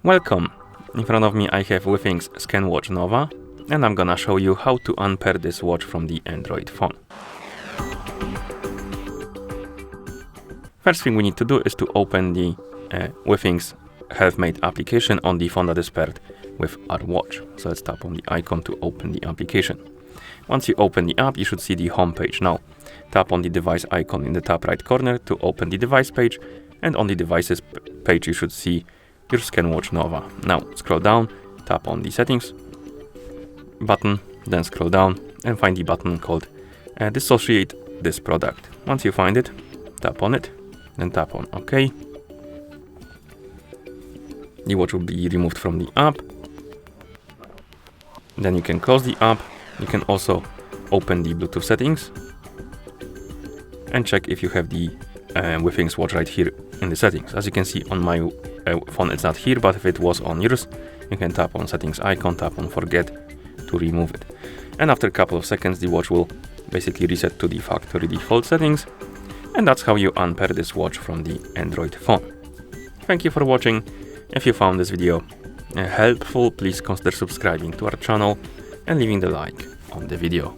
Welcome! In front of me I have Withings ScanWatch Nova, and I'm gonna show you how to unpair this watch from the Android phone. First thing we need to do is to open the Withings HealthMate application on the phone that is paired with our watch. So let's tap on the icon to open the application. Once you open the app, you should see the home page. Now tap on the device icon in the top right corner to open the device page, and on the devices page you should see your ScanWatch Nova. Now scroll down, tap on the settings button, then scroll down and find the button called dissociate this product. Once you find it, tap on it, then tap on OK. The watch will be removed from the app. Then you can close the app. You can also open the Bluetooth settings and check if you have the Withings watch right here in the settings. As you can see on my phone it's not here, but if it was on yours, you can tap on settings icon, tap on forget to remove it. And after a couple of seconds the watch will basically reset to the factory default settings, and that's how you unpair this watch from the Android phone. Thank you for watching. If you found this video helpful, please consider subscribing to our channel and leaving the like on the video.